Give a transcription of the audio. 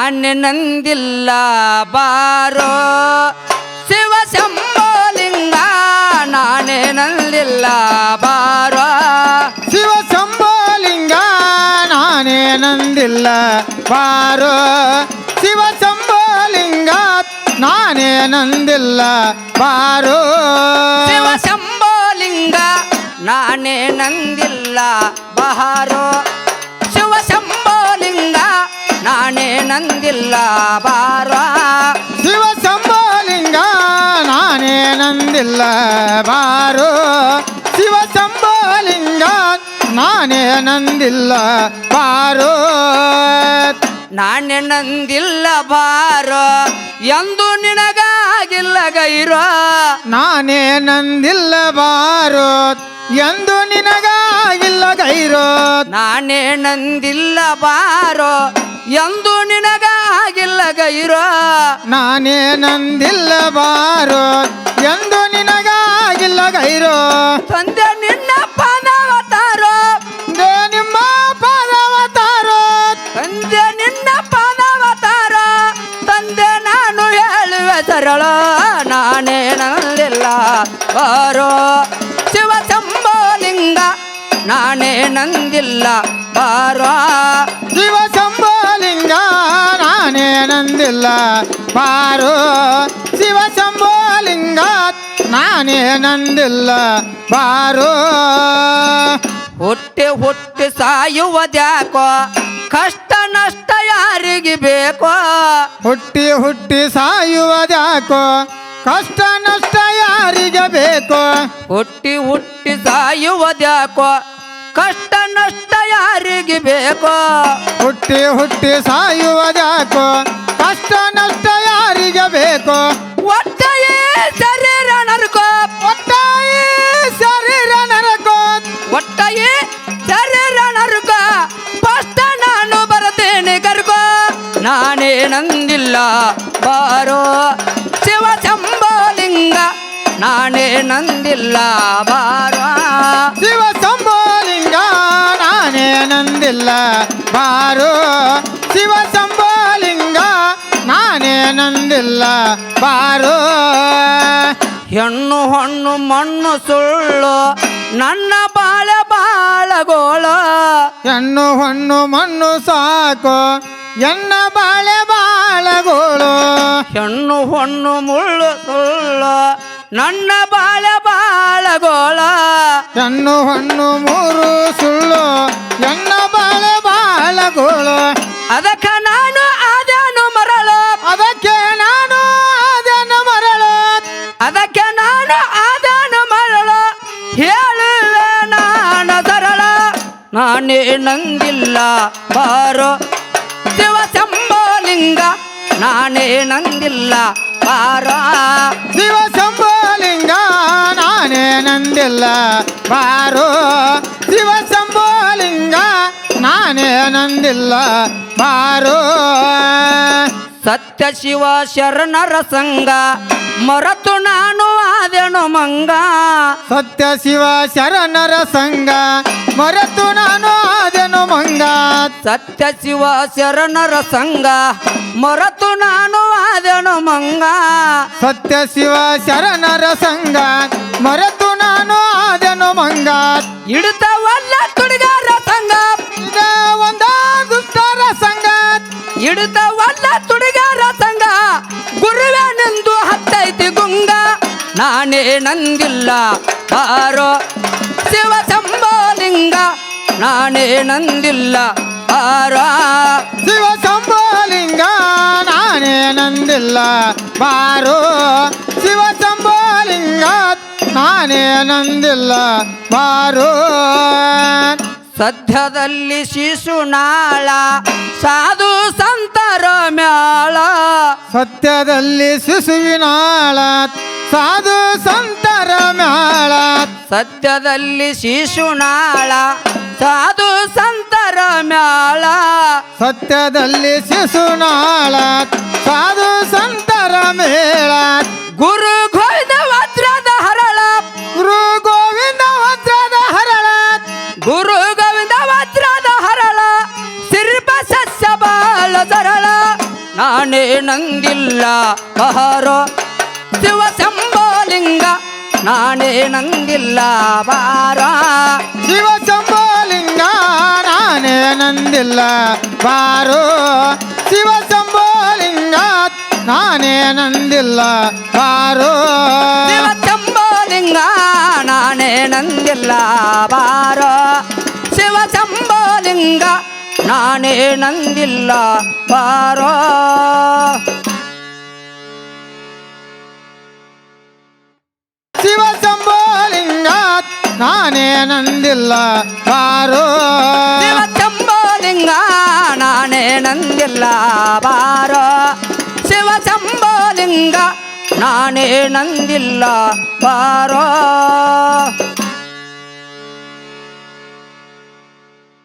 ನಾನೇ ನಂದಿಲ್ಲ ಬಾರೋ ಶಿವ ಶಂಭೋಲಿಂಗ ನಾನೇ ನಂದಿಲ್ಲ ಬಾರೋ ಶಿವ ಶಂಭೋಲಿಂಗ ನಾನೇ ನಂದಿಲ್ಲ ಬಾರೋ ಶಿವ ಶಂಭೋಲಿಂಗ ನಾನೇ ನಂದಿಲ್ಲ ಬಾರೋ ಶಿವ ಶಂಭೋಲಿಂಗ ನಾನೇ ನಂದಿಲ್ಲ ಬಾರೋ ಶಿವ ಶಂಭೋಲಿಂಗ ನಾನೇ ನಂದಿಲ್ಲ ಬಾರೋ ಶಿವ ಶಂಭೋಲಿಂಗ ನಾನೇ ನಂದಿಲ್ಲ ಬಾರೋ ಶಿವ ಶಂಭೋಲಿಂಗ ನಾನೇ ನಂದಿಲ್ಲ ಬಾರೋ ನಾನೇ ನಂದಿಲ್ಲ ಬಾರೋ ಎಂದು ನಿನಗಾಗಿಲ್ಲ ಗೈರೋ ನಾನೇ ನಂದಿಲ್ಲ ಬಾರೋ ಎಂದು ನಿನಗಾಗಿಲ್ಲ ಗೈರೋ ನಾನೇ ನಂದಿಲ್ಲ ಬಾರೋ ಎಂದು ನಿನಗಾಗಿಲ್ಲ ಗೈರೋ ನಾನೇ ನಂದಿಲ್ಲ ಬಾರೋ ಎಂದು ನಿನಗಾಗಿಲ್ಲ ಗೈರೋ ತಂದೆ ನಿನ್ನ ಪಾದವತಾರೋ ದೇ ನಿಮ್ಮ ಪಾದವತಾರೋ ತಂದೆ ನಿನ್ನ ಪಾದವತಾರೋ ತಂದೆ ನಾನು ಹೇಳುವೆ ಸರಳ ನಾನೇ ನಂದಿಲ್ಲ ಬಾರೋ ಶಿವ ಶಂಭೋಲಿಂಗ ನಾನೇ ನಂದಿಲ್ಲ ಬಾರೋ ಶಿವ ಶಂಭೋಲಿಂಗ ನಾನೇ ನಂದಿಲ್ಲ ಬಾರೋ ಶಿವ ಶಂಭೋಲಿಂಗ ನಾನೇ ನಂದಿಲ್ಲ ಬಾರೋ ಹುಟ್ಟಿ ಹುಟ್ಟಿ ಸಾಯುವುದ್ಯಾಕೋ ಕಷ್ಟ ನಷ್ಟ ಯಾರಿಗೆ ಬೇಕೋ ಹುಟ್ಟಿ ಹುಟ್ಟಿ ಸಾಯುವುದ್ಯಾಕೋ ಕಷ್ಟ ನಷ್ಟ ಯಾರಿಗೆ ಬೇಕೋ ಹುಟ್ಟಿ ಹುಟ್ಟಿ ಸಾಯುವುದ್ಯಾಕೋ ಕಷ್ಟ ನಷ್ಟ ಯಾರಿಗೆ ಬೇಕೋ ಹುಟ್ಟಿ ಹುಟ್ಟಿ ಸಾಯುವುದ್ಯಾಕೋ ಕಷ್ಟ ನಷ್ಟ ಯಾರಿಗೆ ಬೇಕೋ ಒಟ್ಟಾಗಿ ಶರೀರ ನರಕೋ ಒಟ್ಟಾಗಿ ಶರೀರ ನರಕೋ ಒಟ್ಟಾಗಿ ಶರೀರ ನರಕೋ ಫಸ್ಟ್ ನಾನು ಬರ್ತೇನೆ ಕರ್ಕೋ ನಾನೇ ನಂದಿಲ್ಲ ಬಾರೋ ಶಿವ ಶಂಭೋಲಿಂಗ ನಾನೇ ನಂದಿಲ್ಲ ಬಾರೋ ಶಿವ ಶಂಭೋಲಿಂಗ ನಾನೇ ನಂದಿಲ್ಲ ಬಾರೋ ಶಿವ ಶಂಭೋಲಿಂಗ ನಾನೇ ನಂದಿಲ್ಲ ಬಾರೋ ಹೆಣ್ಣು ಹೊಣ್ಣು ಮಣ್ಣು ಸುಳ್ಳು ನನ್ನ ಬಾಳೆ ಬಾಳಗೋಳು ಹೆಣ್ಣು ಹೊಣ್ಣು ಮಣ್ಣು ಸಾಕು ಎನ್ನ ಬಾಳೆ ಬಾಳಗೋಳು ಹೆಣ್ಣು ಹೊಣ್ಣು ಮುಳ್ಳು ಸುಳ್ಳು ನನ್ನ ಬಾಳೆ ಬಾಳಗೋಳು ಹೆಣ್ಣು ಹೊಣ್ಣು ಮೂರು ಸುಳ್ಳು ಎನ್ನ ಬಾಳೆ ಬಾಳಗೋಳು ಅದಕ್ಕೆ ನಾನು ಆದನು ಮರಳು ಅದಕ್ಕೆ ನಾನು ಅದನ್ನು ಮರಳು ಅದಕ್ಕೆ ನಾನು ಆದನು ಮರಳು ಹೇಳುವ ನಾನು ಸರಳ ನಾನೇ ನಂದಿಲ್ಲ ಬಾರೋ ಶಿವ ಶಂಭೋಲಿಂಗ ನಾನೇ ನಂದಿಲ್ಲ ಬಾರೋ ಶಿವ ಶಂಭೋಲಿಂಗ ನಾನೇ ನಂದಿಲ್ಲ ಬಾರೋ ಶಿವ ಶಂಭೋಲಿಂಗ ನಾನೇ ನಂದಿಲ್ಲ ಬಾರೋ ಸತ್ಯ ಶಿವ ಶರಣರ ಸಂಗ ಮರೆತು ನಾನು ಆದೆನು ಮಂಗ ಸತ್ಯ ಶಿವ ಶರಣರ ಸಂಗ ಮರೆತು ನಾನು ಆದೆನು ಮಂಗ ಸತ್ಯ ಶಿವ ಶರಣರ ಸಂಗ ಮರೆತು ನಾನು ಆದೆನು ಮಂಗ ಸತ್ಯ ಶಿವ ಶರಣರ ಸಂಗ ಮರೆತು ನಾನು ಆದೆನು ಮಂಗ ಇಡುತ್ತವಲ್ಲ ತುಡಿಗಾರ ಸಂಗ ಇದ ಒಂದ ದುಷ್ಟರ ಸಂಗ ಇಡುತ್ತವಲ್ಲ ತುಡಿಗಾರ ಸಂಗ ಗುರುವೆ ನಿಂದು ಹತ್ತೈತಿ ಗುಂಗ ನಾನೇ ನಂದಿಲ್ಲ ಬಾರೋ ಶಿವ ಶಂಭೋಲಿಂಗ ನಾನೇ ನಂದಿಲ್ಲ ಬಾರೋ ಶಿವ ಶಂಭೋಲಿಂಗ ನಾನೇ ನಂದಿಲ್ಲ ಬಾರೋ ಶಿವ ಶಂಭೋಲಿಂಗ ನಾನೇ ನಂದಿಲ್ಲ ಬಾರೋ ಸದ್ಯದಲ್ಲಿ ಶಿಶುನಾಳ ಸಾಧು ಸಂತರ ಮ್ಯಾಳ ಸತ್ಯದಲ್ಲಿ ಶಿಶುವಿನಾಳ ಸಾಧು ಸಂತರ ಮ್ಯಾಳ ಸತ್ಯದಲ್ಲಿ ಶಿಶುನಾಳ ಸಾಧು ಸಂತರ ಮ್ಯಾಳ ಸತ್ಯದಲ್ಲಿ ಶಿಶುನಾಳ ಸಾಧು ಸಂತರ ಮೇಳ ಗುರು ಗೋವಿಂದ ವಜ್ರದ ಹರಳ ಗುರು ಗೋವಿಂದ ವಜ್ರದ ಹರಳ ಗುರು ಗೋವಿಂದ ವಜ್ರದ ಹರಳ ಸಿರ್ಪ ಸಸ್ಯ ಬಾಳ ಸರಳ ನಾನೇ ನಂದಿಲ್ಲ ಬಾರೋ ಶಿವ ಶಂಭೋಲಿಂಗ ನಾನೇ ನಂದಿಲ್ಲ ಬಾರೋ ಶಿವ ಶಂಭೋಲಿಂಗ ನಾನೇ ನಂದಿಲ್ಲ ಬಾರೋ ಶಿವ ಶಂಭೋಲಿಂಗ ನಾನೇ ನಂದಿಲ್ಲ ಬಾರೋ ಶಿವ ಶಂಭೋಲಿಂಗ ನಾನೇ ನಂದಿಲ್ಲ ಬಾರೋ ಶಿವ ಶಂಭೋಲಿಂಗ ನಾನೇ ನಂದಿಲ್ಲ ಬಾರೋ ಶಿವ ಶಂಭೋಲಿಂಗ ನಾನೇ ನಂದಿಲ್ಲ ಬಾರೋ ಶಿವ ಶಂಭೋಲಿಂಗ ನಾನೇ ನಂದಿಲ್ಲ ಬಾರೋ ಶಿವ ಶಂಭೋಲಿಂಗ ನಾನೇ ನಂದಿಲ್ಲ ಬಾರೋ